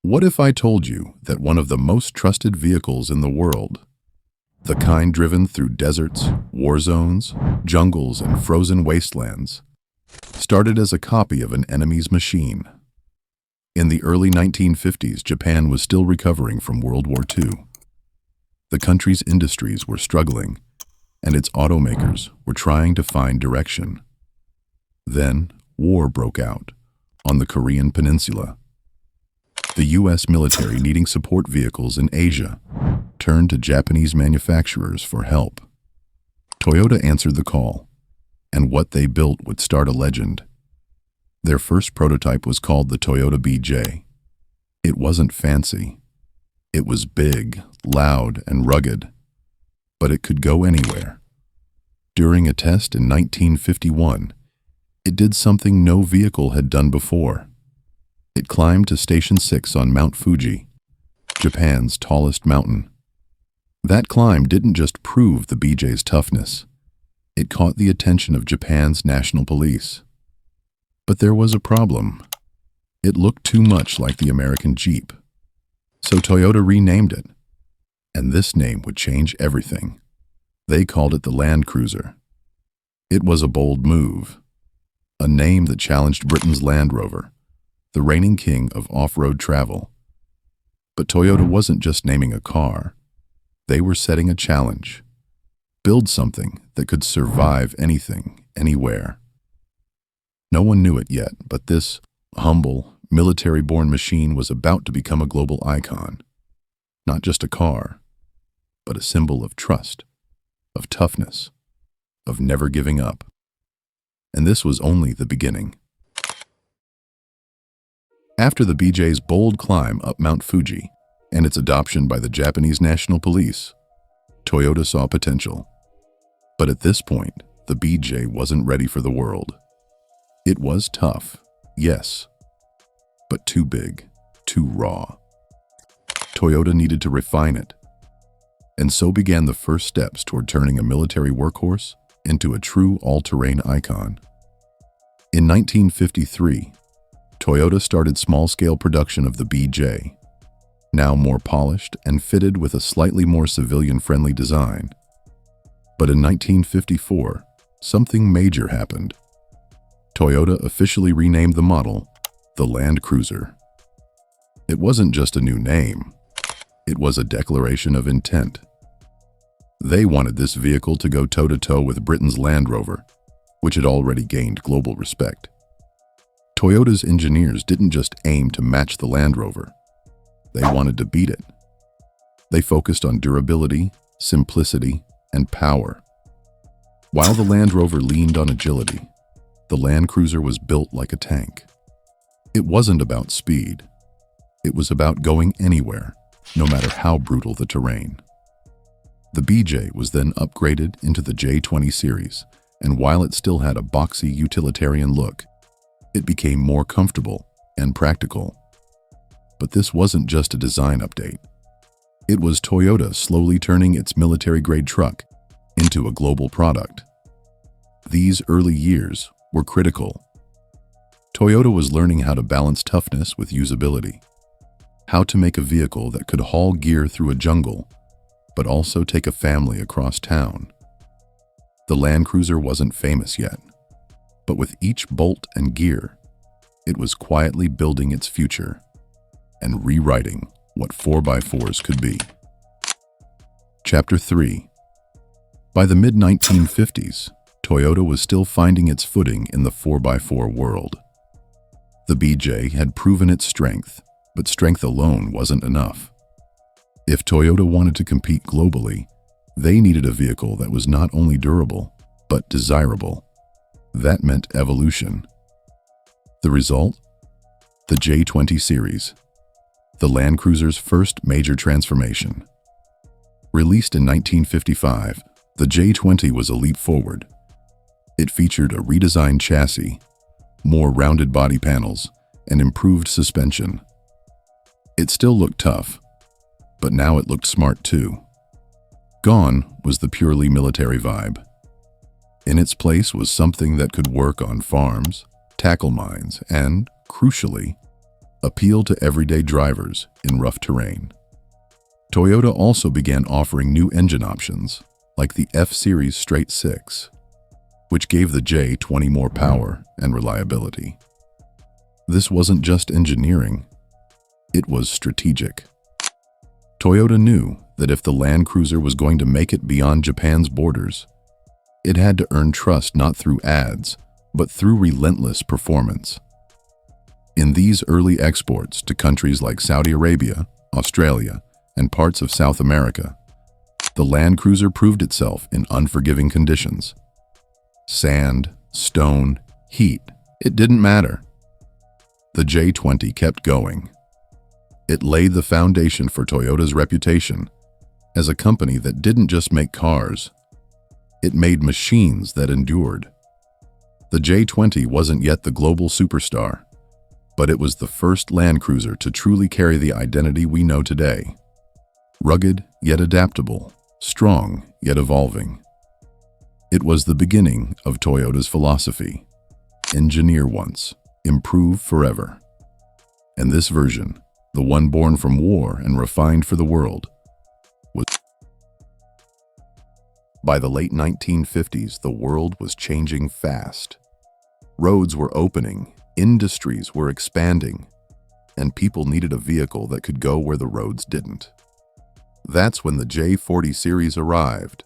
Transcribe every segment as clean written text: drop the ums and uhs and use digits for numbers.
What if I told you that one of the most trusted vehicles in the world, the kind driven through deserts, war zones, jungles, and frozen wastelands, started as a copy of an enemy's machine? In the early 1950s, Japan was still recovering from World War II. The country's industries were struggling, and its automakers were trying to find direction. Then, war broke out on the Korean Peninsula. The U.S. military, needing support vehicles in Asia, turned to Japanese manufacturers for help. Toyota answered the call, and what they built would start a legend. Their first prototype was called the Toyota BJ. It wasn't fancy. It was big, loud, and rugged, but it could go anywhere. During a test in 1951, it did something no vehicle had done before. It climbed to Station 6 on Mount Fuji, Japan's tallest mountain. That climb didn't just prove the BJ's toughness. It caught the attention of Japan's national police. But there was a problem. It looked too much like the American Jeep. So Toyota renamed it. And this name would change everything. They called it the Land Cruiser. It was a bold move. A name that challenged Britain's Land Rover, the reigning king of off-road travel. But Toyota wasn't just naming a car. They were setting a challenge. Build something that could survive anything, anywhere. No one knew it yet, but this humble, military-born machine was about to become a global icon. Not just a car, but a symbol of trust, of toughness, of never giving up. And this was only the beginning. After the BJ's bold climb up Mount Fuji and its adoption by the Japanese National Police, Toyota saw potential. But at this point, the BJ wasn't ready for the world. It was tough, yes, but too big, too raw. Toyota needed to refine it. And so began the first steps toward turning a military workhorse into a true all-terrain icon. In 1953, Toyota started small-scale production of the BJ, now more polished and fitted with a slightly more civilian-friendly design. But in 1954, something major happened. Toyota officially renamed the model the Land Cruiser. It wasn't just a new name. It was a declaration of intent. They wanted this vehicle to go toe-to-toe with Britain's Land Rover, which had already gained global respect. Toyota's engineers didn't just aim to match the Land Rover. They wanted to beat it. They focused on durability, simplicity, and power. While the Land Rover leaned on agility, the Land Cruiser was built like a tank. It wasn't about speed. It was about going anywhere, no matter how brutal the terrain. The BJ was then upgraded into the J20 series, and while it still had a boxy utilitarian look, it became more comfortable and practical. But this wasn't just a design update. It was Toyota slowly turning its military-grade truck into a global product. These early years were critical. Toyota was learning how to balance toughness with usability, how to make a vehicle that could haul gear through a jungle, but also take a family across town. The Land Cruiser wasn't famous yet, but with each bolt and gear, it was quietly building its future and rewriting what 4x4s could be. Chapter 3. By the mid-1950s, Toyota was still finding its footing in the 4x4 world. The BJ had proven its strength, but strength alone wasn't enough. If Toyota wanted to compete globally, they needed a vehicle that was not only durable, but desirable. That meant evolution. The result? The J20 series, the Land Cruiser's first major transformation. Released in 1955, the J20 was a leap forward. It featured a redesigned chassis, more rounded body panels, and improved suspension. It still looked tough, but now it looked smart too. Gone was the purely military vibe. In its place was something that could work on farms, tackle mines, and, crucially, appeal to everyday drivers in rough terrain. Toyota also began offering new engine options, like the F-Series Straight 6, which gave the J20 more power and reliability. This wasn't just engineering, it was strategic. Toyota knew that if the Land Cruiser was going to make it beyond Japan's borders, it had to earn trust not through ads, but through relentless performance. In these early exports to countries like Saudi Arabia, Australia, and parts of South America, the Land Cruiser proved itself in unforgiving conditions. Sand, stone, heat, it didn't matter. The J20 kept going. It laid the foundation for Toyota's reputation as a company that didn't just make cars, it made machines that endured. The J20 wasn't yet the global superstar, but it was the first Land Cruiser to truly carry the identity we know today. Rugged yet adaptable, strong yet evolving. It was the beginning of Toyota's philosophy: engineer once, improve forever. And this version, the one born from war and refined for the world, was. By the late 1950s, the world was changing fast. Roads were opening, industries were expanding, and people needed a vehicle that could go where the roads didn't. That's when the J40 series arrived,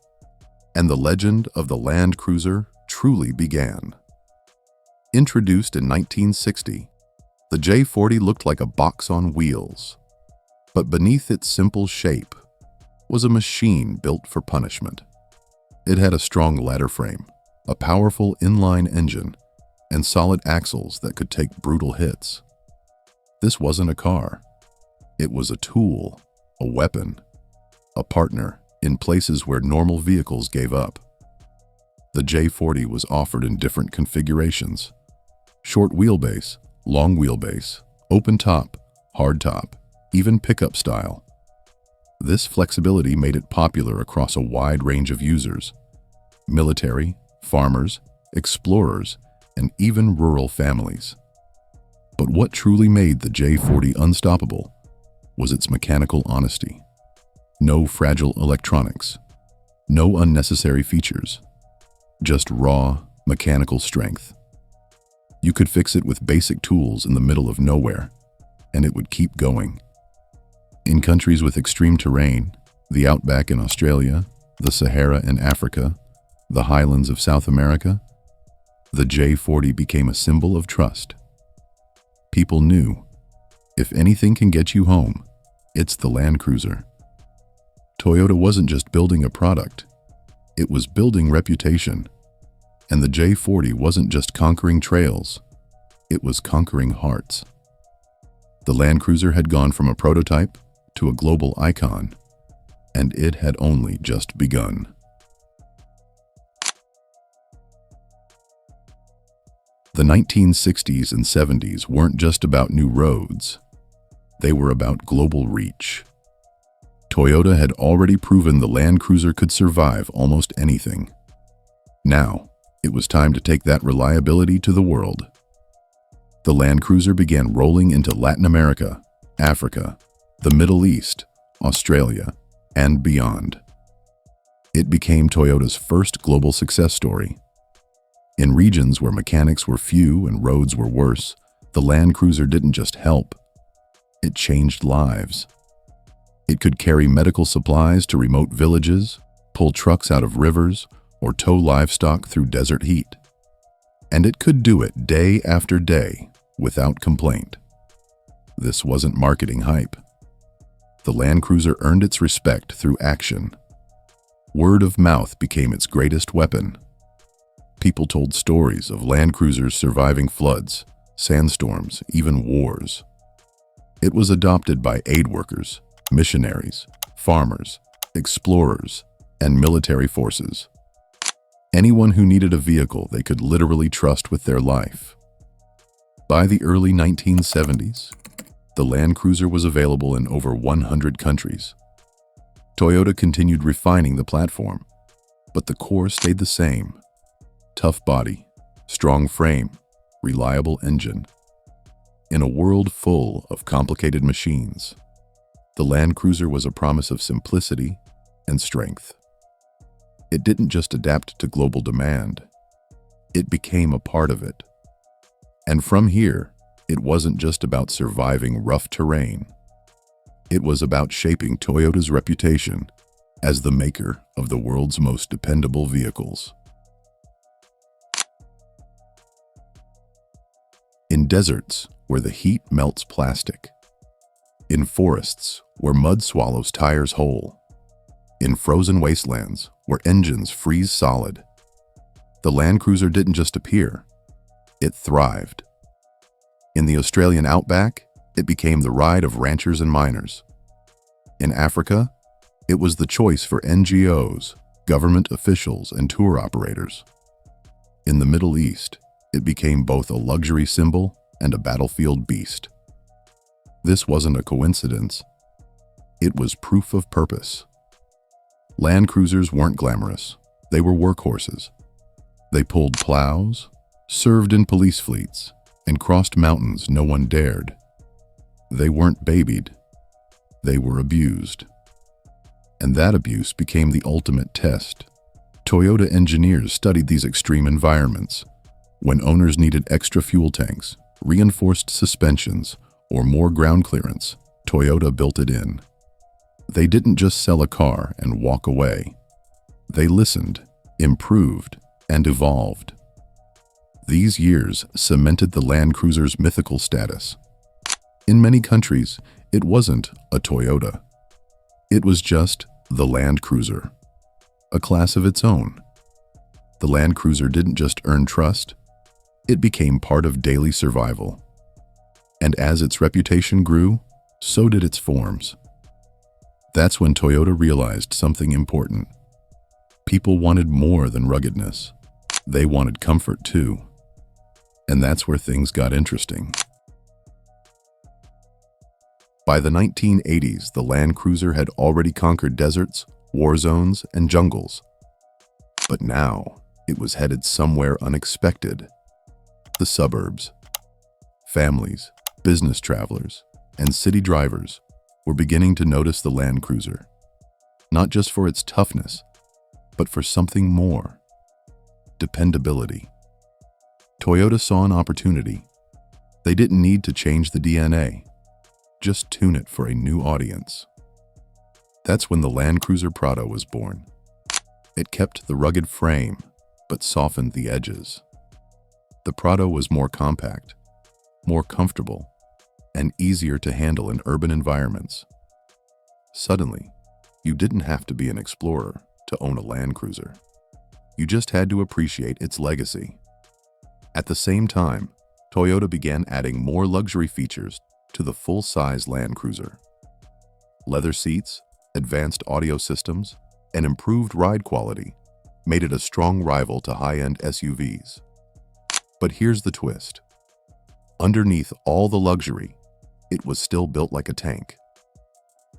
and the legend of the Land Cruiser truly began. Introduced in 1960, the J40 looked like a box on wheels, but beneath its simple shape was a machine built for punishment. It had a strong ladder frame, a powerful inline engine, and solid axles that could take brutal hits. This wasn't a car. It was a tool, a weapon, a partner in places where normal vehicles gave up. The J40 was offered in different configurations: short wheelbase, long wheelbase, open top, hard top, even pickup style. This flexibility made it popular across a wide range of users: military, farmers, explorers, and even rural families. But what truly made the J40 unstoppable was its mechanical honesty. No fragile electronics, no unnecessary features, just raw, mechanical strength. You could fix it with basic tools in the middle of nowhere, and it would keep going. In countries with extreme terrain, the outback in Australia, the Sahara in Africa, the highlands of South America, the J40 became a symbol of trust. People knew, if anything can get you home, it's the Land Cruiser. Toyota wasn't just building a product, it was building reputation. And the J40 wasn't just conquering trails, it was conquering hearts. The Land Cruiser had gone from a prototype to a global icon, and it had only just begun. The 1960s and 70s weren't just about new roads, they were about global reach. Toyota had already proven the Land Cruiser could survive almost anything. Now, it was time to take that reliability to the world. The Land Cruiser began rolling into Latin America, Africa, the Middle East, Australia, and beyond. It became Toyota's first global success story. In regions where mechanics were few and roads were worse, the Land Cruiser didn't just help, it changed lives. It could carry medical supplies to remote villages, pull trucks out of rivers, or tow livestock through desert heat. And it could do it day after day without complaint. This wasn't marketing hype. The Land Cruiser earned its respect through action. Word of mouth became its greatest weapon. People told stories of Land Cruisers surviving floods, sandstorms, even wars. It was adopted by aid workers, missionaries, farmers, explorers, and military forces. Anyone who needed a vehicle they could literally trust with their life. By the early 1970s, the Land Cruiser was available in over 100 countries. Toyota continued refining the platform, but the core stayed the same: tough body, strong frame, reliable engine. In a world full of complicated machines, the Land Cruiser was a promise of simplicity and strength. It didn't just adapt to global demand, it became a part of it. And from here, it wasn't just about surviving rough terrain. It was about shaping Toyota's reputation as the maker of the world's most dependable vehicles. In deserts where the heat melts plastic, in forests where mud swallows tires whole, in frozen wastelands where engines freeze solid, the Land Cruiser didn't just appear, it thrived. In the Australian outback, it became the ride of ranchers and miners. In Africa, it was the choice for NGOs, government officials, and tour operators. In the Middle East, it became both a luxury symbol and a battlefield beast. This wasn't a coincidence. It was proof of purpose. Land Cruisers weren't glamorous. They were workhorses. They pulled plows, served in police fleets, and crossed mountains no one dared. They weren't babied. They were abused. And that abuse became the ultimate test. Toyota engineers studied these extreme environments. When owners needed extra fuel tanks, reinforced suspensions, or more ground clearance, Toyota built it in. They didn't just sell a car and walk away. They listened, improved, and evolved. These years cemented the Land Cruiser's mythical status. In many countries, it wasn't a Toyota. It was just the Land Cruiser, a class of its own. The Land Cruiser didn't just earn trust, it became part of daily survival. And as its reputation grew, so did its forms. That's when Toyota realized something important. People wanted more than ruggedness. They wanted comfort too. And that's where things got interesting. By the 1980s, the Land Cruiser had already conquered deserts, war zones, and jungles. But now, it was headed somewhere unexpected. The suburbs. Families, business travelers, and city drivers were beginning to notice the Land Cruiser, not just for its toughness, but for something more: dependability. Toyota saw an opportunity. They didn't need to change the DNA, just tune it for a new audience. That's when the Land Cruiser Prado was born. It kept the rugged frame, but softened the edges. The Prado was more compact, more comfortable, and easier to handle in urban environments. Suddenly, you didn't have to be an explorer to own a Land Cruiser. You just had to appreciate its legacy. At the same time, Toyota began adding more luxury features to the full-size Land Cruiser. Leather seats, advanced audio systems, and improved ride quality made it a strong rival to high-end SUVs. But here's the twist. Underneath all the luxury, it was still built like a tank.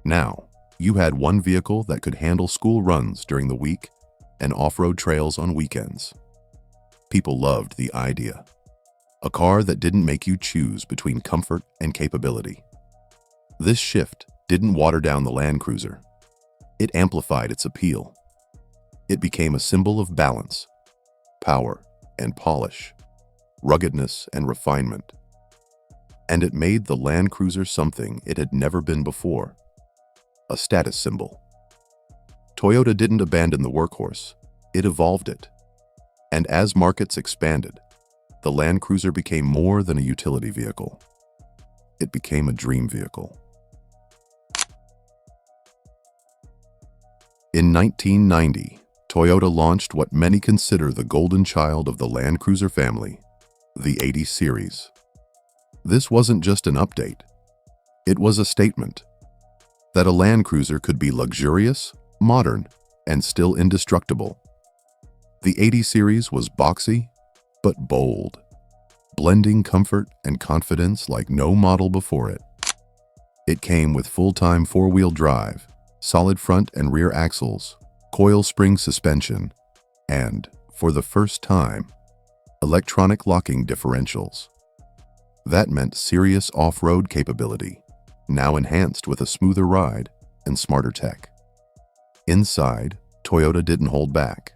Now, you had one vehicle that could handle school runs during the week and off-road trails on weekends. People loved the idea. A car that didn't make you choose between comfort and capability. This shift didn't water down the Land Cruiser. It amplified its appeal. It became a symbol of balance, power and polish, ruggedness and refinement. And it made the Land Cruiser something it had never been before: a status symbol. Toyota didn't abandon the workhorse, it evolved it. And as markets expanded, the Land Cruiser became more than a utility vehicle. It became a dream vehicle. In 1990, Toyota launched what many consider the golden child of the Land Cruiser family, the 80 Series. This wasn't just an update. It was a statement that a Land Cruiser could be luxurious, modern, and still indestructible. The 80 Series was boxy, but bold, blending comfort and confidence like no model before it. It came with full-time four-wheel drive, solid front and rear axles, coil spring suspension, and, for the first time, electronic locking differentials. That meant serious off-road capability, now enhanced with a smoother ride and smarter tech. Inside, Toyota didn't hold back.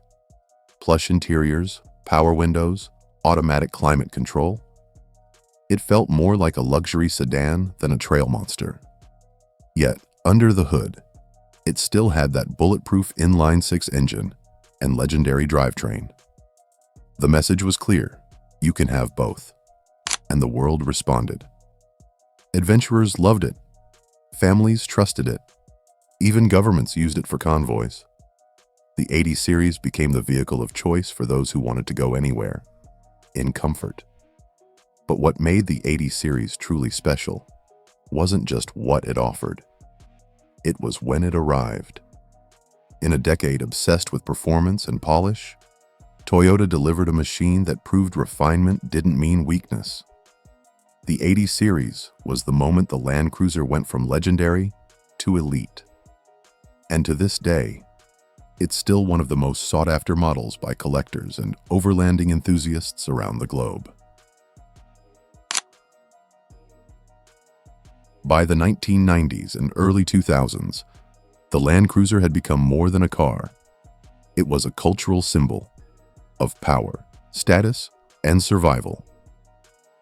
Plush interiors, power windows, automatic climate control. It felt more like a luxury sedan than a trail monster. Yet, under the hood, it still had that bulletproof inline-six engine and legendary drivetrain. The message was clear: you can have both. And the world responded. Adventurers loved it. Families trusted it. Even governments used it for convoys. The 80 series became the vehicle of choice for those who wanted to go anywhere, in comfort. But what made the 80 series truly special wasn't just what it offered. It was when it arrived. In a decade obsessed with performance and polish, Toyota delivered a machine that proved refinement didn't mean weakness. The 80 series was the moment the Land Cruiser went from legendary to elite. And to this day, it's still one of the most sought-after models by collectors and overlanding enthusiasts around the globe. By the 1990s and early 2000s, the Land Cruiser had become more than a car. It was a cultural symbol of power, status, and survival.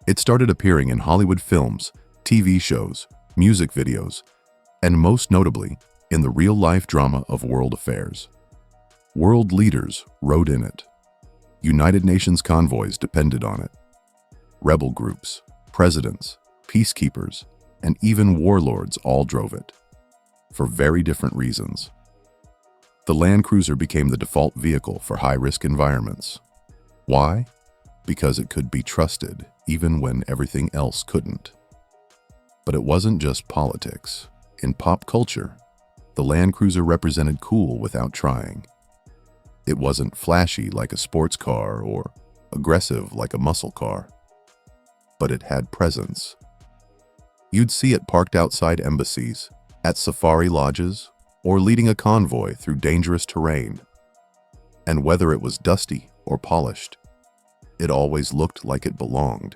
It started appearing in Hollywood films, TV shows, music videos, and most notably, in the real-life drama of world affairs. World leaders rode in it. United Nations convoys depended on it. Rebel groups, presidents, peacekeepers, and even warlords all drove it, for very different reasons. The Land Cruiser became the default vehicle for high-risk environments. Why? Because it could be trusted even when everything else couldn't. But it wasn't just politics. In pop culture, the Land Cruiser represented cool without trying. It wasn't flashy like a sports car or aggressive like a muscle car, but it had presence. You'd see it parked outside embassies, at safari lodges, or leading a convoy through dangerous terrain. And whether it was dusty or polished, it always looked like it belonged.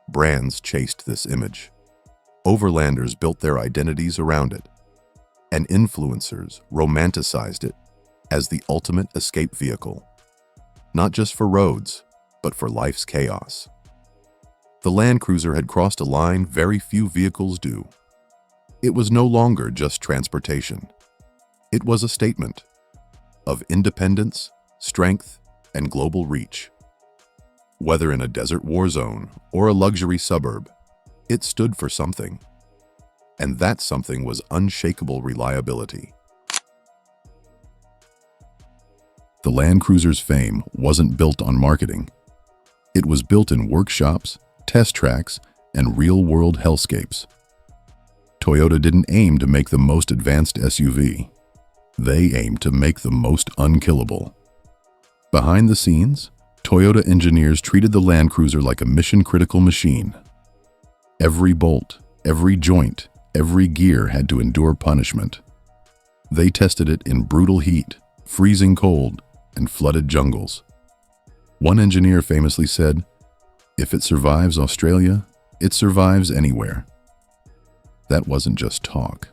Brands chased this image. Overlanders built their identities around it, and influencers romanticized it as the ultimate escape vehicle, not just for roads, but for life's chaos. The Land Cruiser had crossed a line very few vehicles do. It was no longer just transportation. It was a statement of independence, strength, and global reach. Whether in a desert war zone or a luxury suburb, it stood for something. And that something was unshakable reliability. The Land Cruiser's fame wasn't built on marketing. It was built in workshops, test tracks, and real-world hellscapes. Toyota didn't aim to make the most advanced SUV. They aimed to make the most unkillable. Behind the scenes, Toyota engineers treated the Land Cruiser like a mission-critical machine. Every bolt, every joint, every gear had to endure punishment. They tested it in brutal heat, freezing cold, and flooded jungles. One engineer famously said, "If it survives Australia, it survives anywhere." That wasn't just talk.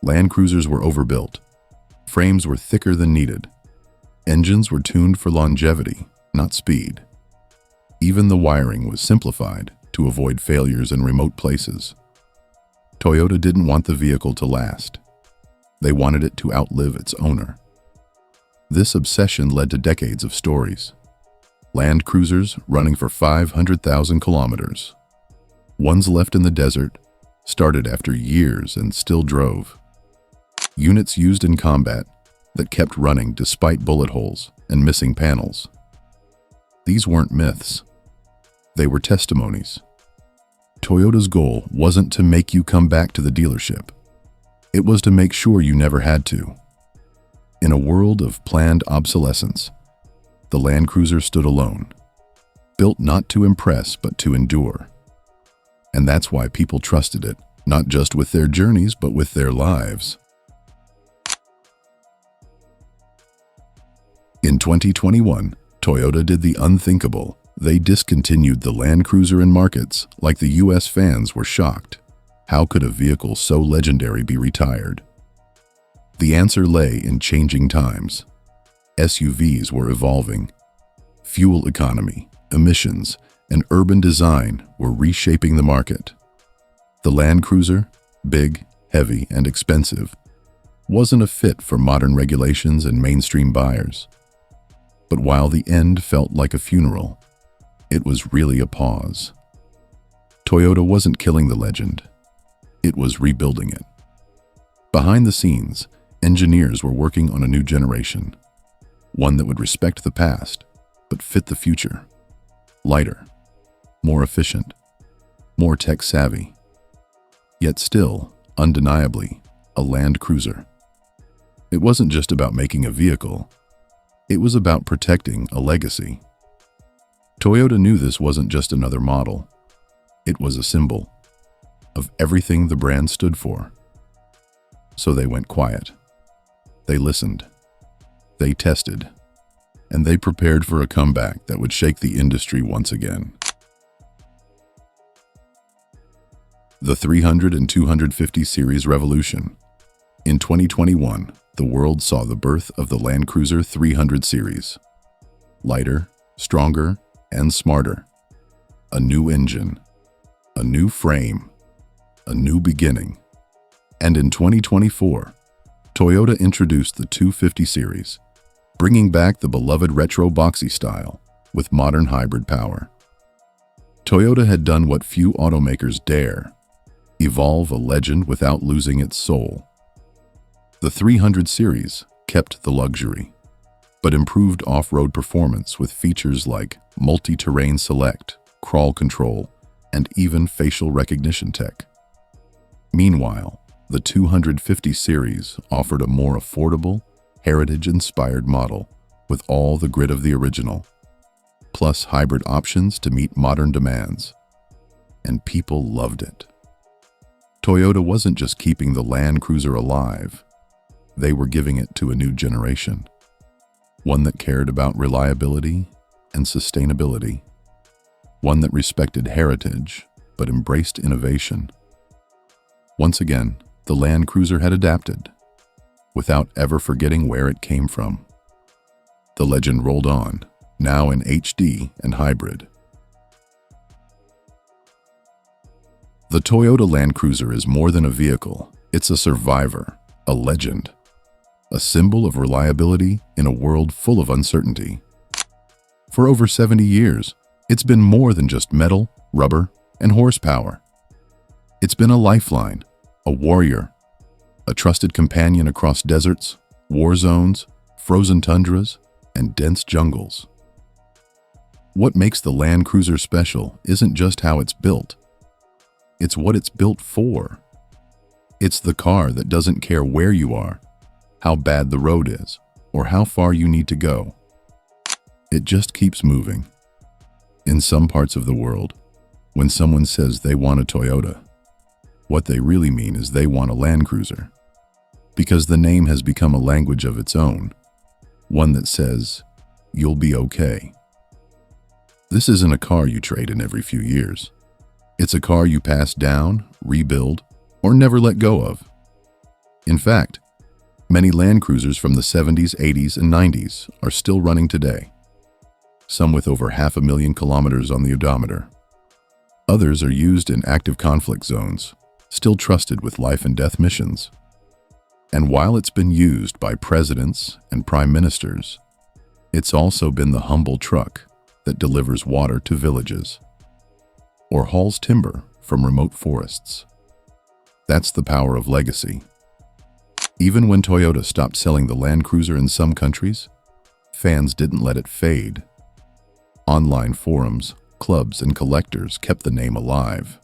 Land Cruisers were overbuilt. Frames were thicker than needed. Engines were tuned for longevity, not speed. Even the wiring was simplified to avoid failures in remote places. Toyota didn't want the vehicle to last. They wanted it to outlive its owner. This obsession led to decades of stories. Land Cruisers running for 500,000 kilometers. Ones left in the desert, started after years and still drove. Units used in combat that kept running despite bullet holes and missing panels. These weren't myths. They were testimonies. Toyota's goal wasn't to make you come back to the dealership. It was to make sure you never had to. In a world of planned obsolescence, the Land Cruiser stood alone, built not to impress but to endure. And that's why people trusted it, not just with their journeys but with their lives. In 2021, Toyota did the unthinkable. They discontinued the Land Cruiser in markets like the US fans were shocked. How could a vehicle so legendary be retired? The answer lay in changing times. SUVs were evolving. Fuel economy, emissions, and urban design were reshaping the market. The Land Cruiser, big, heavy, and expensive, wasn't a fit for modern regulations and mainstream buyers. But while the end felt like a funeral, it was really a pause. Toyota wasn't killing the legend. It was rebuilding it. Behind the scenes, engineers were working on a new generation, one that would respect the past, but fit the future. Lighter, more efficient, more tech-savvy, yet still, undeniably, a Land Cruiser. It wasn't just about making a vehicle. It was about protecting a legacy. Toyota knew this wasn't just another model. It was a symbol of everything the brand stood for. So they went quiet. They listened. They tested. And they prepared for a comeback that would shake the industry once again. The 300 and 250 series revolution. In 2021, the world saw the birth of the Land Cruiser 300 series. Lighter, stronger, and smarter. A new engine, a new frame, a new beginning. And in 2024, Toyota introduced the 250 series, bringing back the beloved retro boxy style with modern hybrid power. Toyota had done what few automakers dare: evolve a legend without losing its soul. The 300 series kept the luxury, but improved off-road performance with features like multi-terrain select, crawl control, and even facial recognition tech. Meanwhile, the 250 series offered a more affordable, heritage-inspired model with all the grit of the original, plus hybrid options to meet modern demands. And people loved it. Toyota wasn't just keeping the Land Cruiser alive, they were giving it to a new generation, one that cared about reliability and sustainability, one that respected heritage but embraced innovation. Once again, the Land Cruiser had adapted, without ever forgetting where it came from. The legend rolled on, now in HD and hybrid. The Toyota Land Cruiser is more than a vehicle. It's a survivor, a legend, a symbol of reliability in a world full of uncertainty. For over 70 years, it's been more than just metal, rubber, and horsepower. It's been a lifeline, a warrior, a trusted companion across deserts, war zones, frozen tundras, and dense jungles. What makes the Land Cruiser special isn't just how it's built. It's what it's built for. It's the car that doesn't care where you are, how bad the road is, or how far you need to go. It just keeps moving. In some parts of the world, when someone says they want a Toyota, what they really mean is they want a Land Cruiser, because the name has become a language of its own, one that says, "You'll be okay." This isn't a car you trade in every few years. It's a car you pass down, rebuild, or never let go of. In fact, many Land Cruisers from the 70s, 80s, and 90s are still running today, some with over 500,000 kilometers on the odometer. Others are used in active conflict zones, still trusted with life and death missions. And while it's been used by presidents and prime ministers, it's also been the humble truck that delivers water to villages or hauls timber from remote forests. That's the power of legacy. Even when Toyota stopped selling the Land Cruiser in some countries, fans didn't let it fade. Online forums, clubs, and collectors kept the name alive.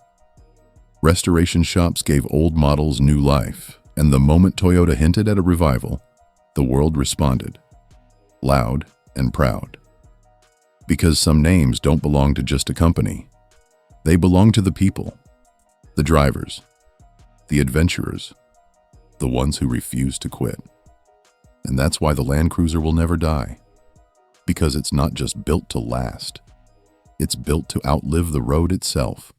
Restoration shops gave old models new life, and the moment Toyota hinted at a revival, the world responded, loud and proud. Because some names don't belong to just a company. They belong to the people, the drivers, the adventurers, the ones who refuse to quit. And that's why the Land Cruiser will never die. Because it's not just built to last. It's built to outlive the road itself.